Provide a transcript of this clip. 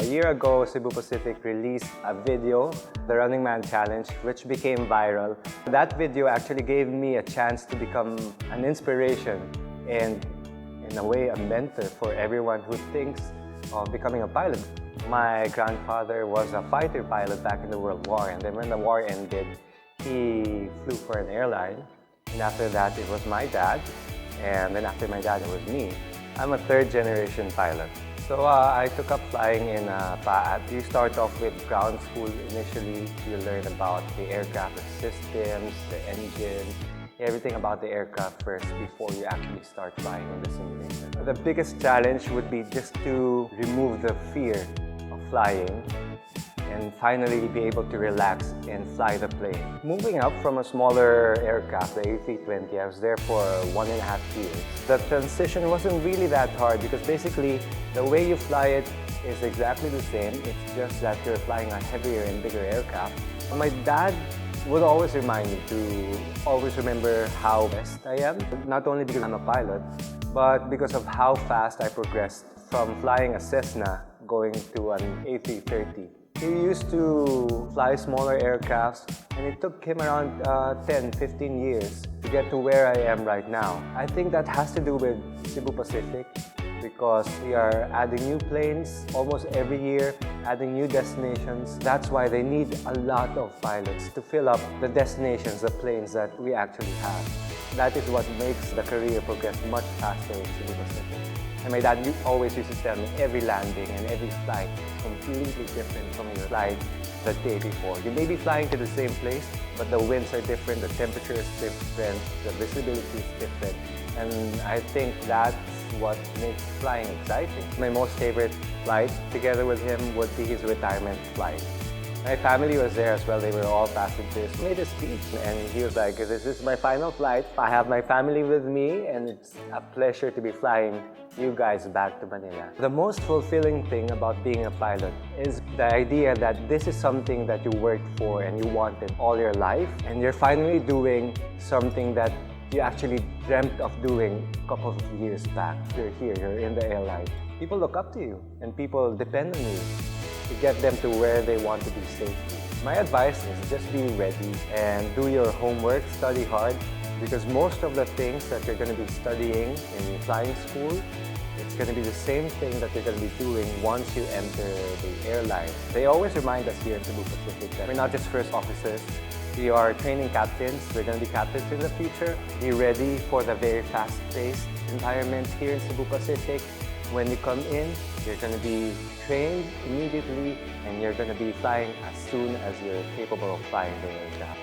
A year ago, Cebu Pacific released a video, the Running Man Challenge, which became viral. That video actually gave me a chance to become an inspiration and, in a way, a mentor for everyone who thinks of becoming a pilot. My grandfather was a fighter pilot back in the World War, and then when the war ended, he flew for an airline. And after that, it was my dad, and then after my dad, it was me. I'm a third-generation pilot. So I took up flying in PAAT. You start off with ground school initially. You learn about the aircraft systems, the engines, everything about the aircraft first before you actually start flying in the simulation. The biggest challenge would be just to remove the fear of flying and finally be able to relax and fly the plane. Moving up from a smaller aircraft, the A320, I was there for 1.5 years. The transition wasn't really that hard because basically the way you fly it is exactly the same. It's just that you're flying a heavier and bigger aircraft. My dad would always remind me to always remember how best I am, not only because I'm a pilot, but because of how fast I progressed from flying a Cessna going to an A330. He used to fly smaller aircrafts, and it took him around 10-15 years to get to where I am right now. I think that has to do with Cebu Pacific because we are adding new planes almost every year, adding new destinations. That's why they need a lot of pilots to fill up the destinations, the planes that we actually have. That is what makes the career progress much faster in Cebu Pacific. And my dad always used to tell me every landing and every flight is completely different from your flight the day before. You may be flying to the same place, but the winds are different, the temperature is different, the visibility is different. And I think that's what makes flying exciting. My most favorite flight together with him would be his retirement flight. My family was there as well. They were all passengers. He made a speech and he was like, "This is my final flight. I have my family with me and it's a pleasure to be flying you guys back to Manila." The most fulfilling thing about being a pilot is the idea that this is something that you worked for and you wanted all your life, and you're finally doing something that you actually dreamt of doing a couple of years back. You're here, you're in the airline. People look up to you and people depend on you to get them to where they want to be safely. My advice is just be ready and do your homework, study hard, because most of the things that you're going to be studying in flying school, it's going to be the same thing that you're going to be doing once you enter the airline. They always remind us here in Cebu Pacific that we're not just first officers, we are training captains. We're going to be captains in the future. Be ready for the very fast-paced environment here in Cebu Pacific. When you come in, you're going to be trained immediately and you're going to be flying as soon as you're capable of flying the aircraft.